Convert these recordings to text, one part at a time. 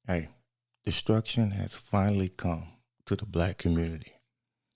Hey, destruction has finally come to the black community.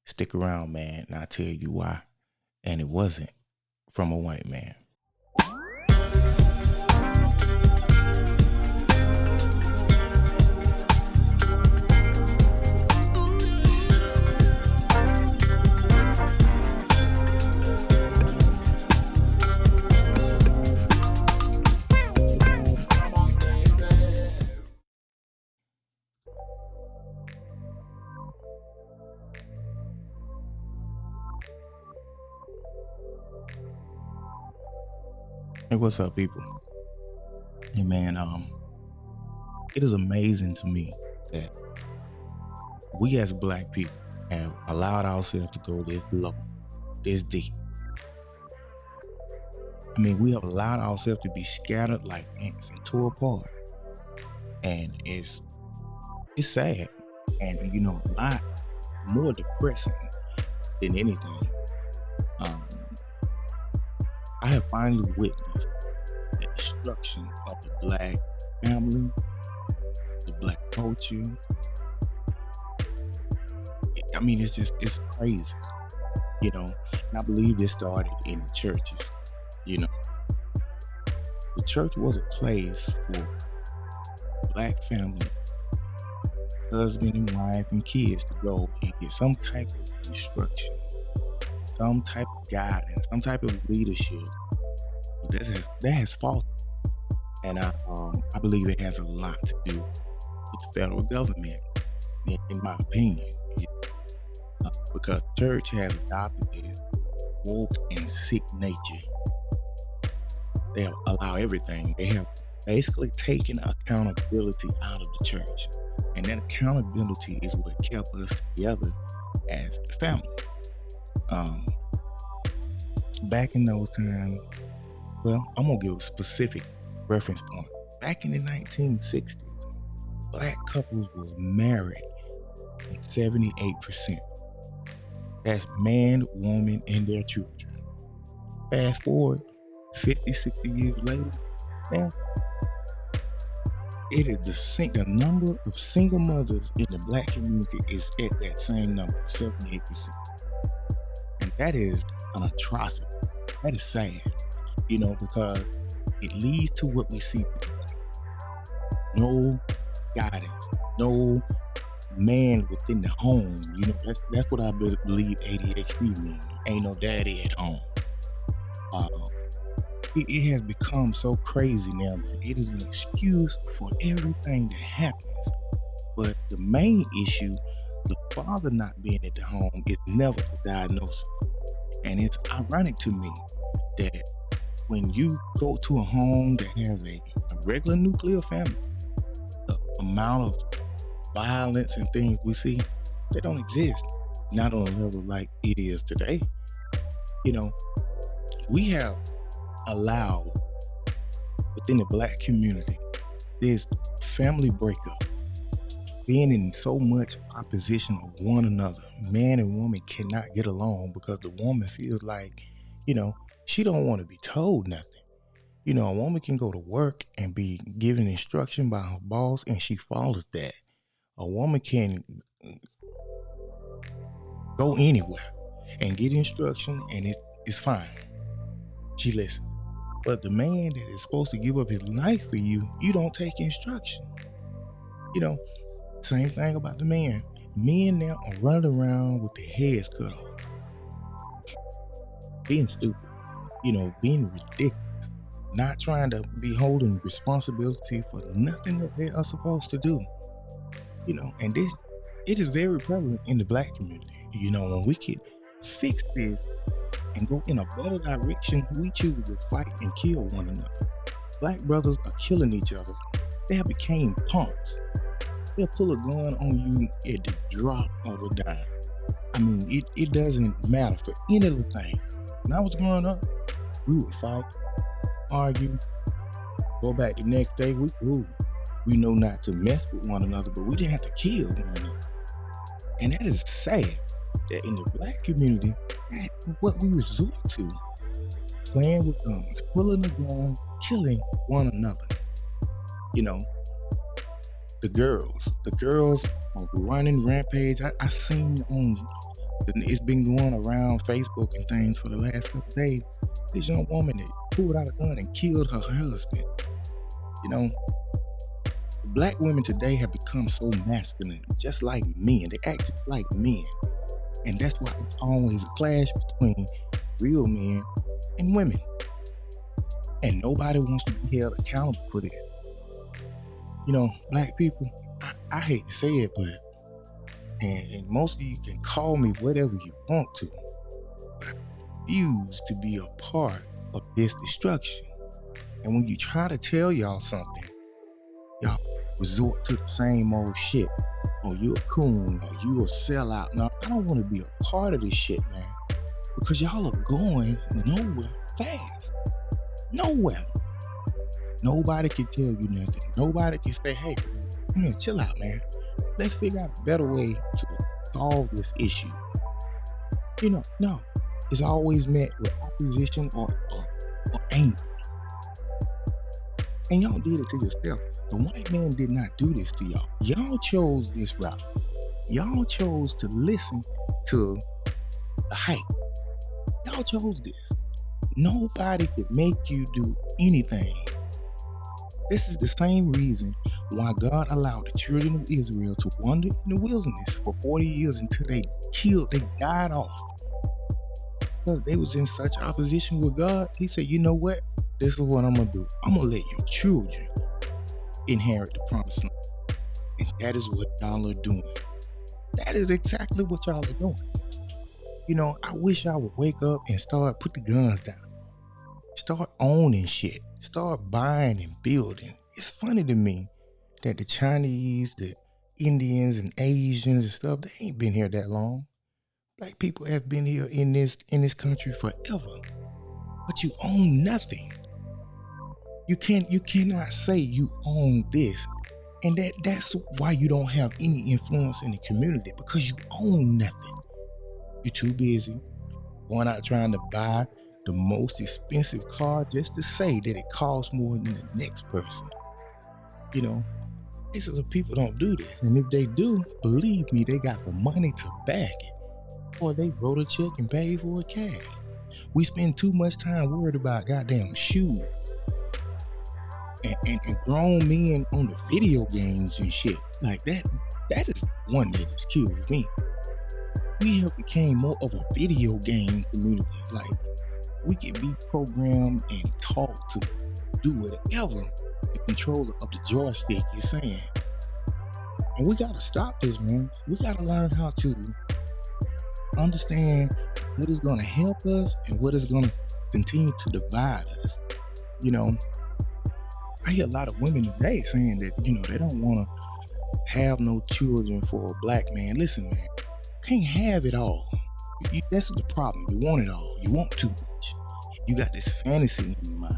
Stick around, man, and I'll tell you why. And it wasn't from a white man. Hey, what's up, people? Hey, man, it is amazing to me that we as black people have allowed ourselves to go this low, this deep. I mean, we have allowed ourselves to be scattered like ants and tore apart. And it's sad. And a lot more depressing than anything. Um, I have finally witnessed the destruction of the black family, the black culture. I mean, it's crazy, And I believe this started in the churches. You know, the church was a place for black family, husband and wife and kids to go and get some type of instruction, some type of guidance, some type of leadership. But that has faltered, and I believe it has a lot to do with the federal government, in my opinion, because church has adopted this woke and sick nature. They have allowed everything. They have basically taken accountability out of the church, and that accountability is what kept us together as a family. Um, Back in those times, well, I'm gonna give a specific reference point. Back in the 1960s, black couples was married at 78%. That's man, woman, and their children. Fast forward 50, 60 years later, man, the number of single mothers in the black community is at that same number, 78%. And that is an atrocity. That is sad, because it leads to what we see today. No guidance, no man within the home. That's what I believe ADHD means. Ain't no daddy at home. Uh, it has become so crazy now that it is an excuse for everything that happens. But the main issue, the father not being at the home, is never a diagnosis. And it's ironic to me that when you go to a home that has a regular nuclear family, the amount of violence and things we see, they don't exist. Not on a level like it is today. We have allowed within the black community this family breakup, being in so much opposition of one another. Man and woman cannot get along because the woman feels like, she don't want to be told nothing. A woman can go to work and be given instruction by her boss and she follows that. A woman can go anywhere and get instruction and it's fine. She listens. But the man that is supposed to give up his life for you, you don't take instruction. Same thing about the man. Men now are running around with their heads cut off, being stupid, being ridiculous, not trying to be holding responsibility for nothing that they are supposed to do. And it is very prevalent in the black community. When we can fix this and go in a better direction, we choose to fight and kill one another. Black brothers are killing each other. They have become punks. They'll pull a gun on you at the drop of a dime. I mean, it doesn't matter for any little thing. When I was growing up, we would fight, argue, go back the next day, we cool. We know not to mess with one another, but we didn't have to kill one another. And that is sad that in the black community, that's what we resort to. Playing with guns, pulling a gun, killing one another. the girls are running rampage. I seen on, it's been going around Facebook and things for the last couple of days. This young woman that pulled out a gun and killed her husband. You know, black women today have become so masculine, just like men. They act just like men. And that's why it's always a clash between real men and women. And nobody wants to be held accountable for that. You know, black people, I hate to say it, but, and most of you can call me whatever you want to, but I refuse to be a part of this destruction. And when you try to tell y'all something, y'all resort to the same old shit. Oh, you a coon, or you a sellout. No, I don't want to be a part of this shit, man. Because y'all are going nowhere fast. Nowhere. Nobody can tell you nothing. Nobody can say, hey, man, chill out, man. Let's figure out a better way to solve this issue. You know, no. It's always met with opposition or anger. And y'all did it to yourself. The white man did not do this to y'all. Y'all chose this route. Y'all chose to listen to the hype. Y'all chose this. Nobody could make you do anything. This is the same reason why God allowed the children of Israel to wander in the wilderness for 40 years until they died off. Because they was in such opposition with God. He said, you know what? This is what I'm going to do. I'm going to let your children inherit the promised land. And that is what y'all are doing. That is exactly what y'all are doing. You know, I wish I would wake up and put the guns down. Start owning shit. Start buying and building. It's funny to me that the Chinese, the Indians and Asians and stuff, they ain't been here that long. Black people have been here in this country forever. But you own nothing. You cannot say you own this. And that's why you don't have any influence in the community, because you own nothing. You're too busy going out trying to buy the most expensive car just to say that it costs more than the next person. You know, these other people don't do this. And if they do, believe me, they got the money to back it. Or they wrote a check and paid for it cash. We spend too much time worried about goddamn shoes. And grown men on the video games and shit. Like that is one that just kills me. We have became more of a video game community. Like, we can be programmed and taught to do whatever the controller of the joystick is saying. And we gotta stop this, man. We gotta learn how to understand what is gonna help us and what is gonna continue to divide us. You know, I hear a lot of women today saying that, you know, they don't wanna have no children for a black man. Listen, man, you can't have it all. That's the problem. You want it all. You want too much. You got this fantasy in your mind.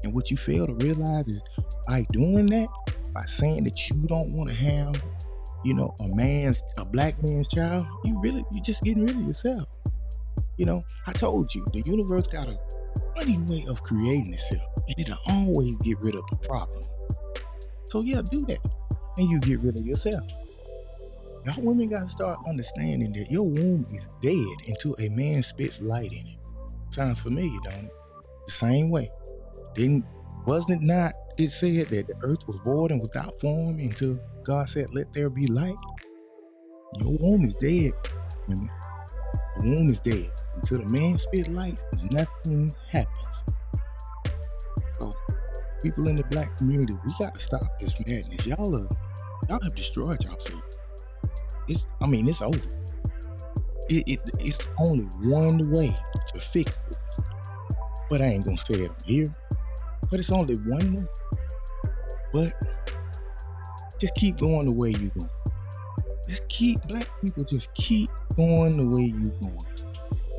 And what you fail to realize is by doing that, by saying that you don't want to have, you know, a black man's child, you just getting rid of yourself. You know, I told you, the universe got a funny way of creating itself, and it'll always get rid of the problem. So yeah, do that, and you get rid of yourself. Y'all women got to start understanding that your womb is dead until a man spits light in it. Sounds familiar, don't it? The same way. Wasn't it not it said that the earth was void and without form until God said, let there be light? Your womb is dead, women. The womb is dead. Until the man spit light, nothing happens. So, people in the black community, we got to stop this madness. Y'all have destroyed yourself. It's over. It's only one way to fix this. But I ain't gonna say it here. But it's only one way. But just keep going the way you're going. Black people just keep going the way you're going.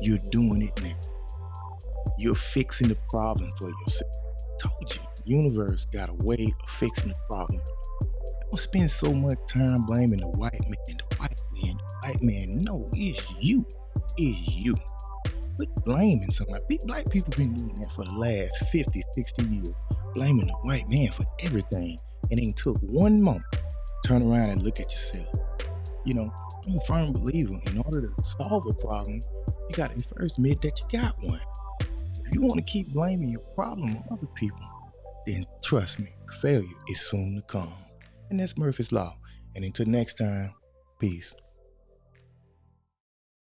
You're doing it now. You're fixing the problem for yourself. I told you, the universe got a way of fixing the problem. Don't spend so much time blaming the white man. The white man, no, it's you. It's you. Quit blaming somebody. Black people been doing that for the last 50, 60 years. Blaming the white man for everything. And it took one moment turn around and look at yourself. You know, I'm a firm believer in order to solve a problem, you got to first admit that you got one. If you want to keep blaming your problem on other people, then trust me, failure is soon to come. And that's Murphy's Law. And until next time, peace.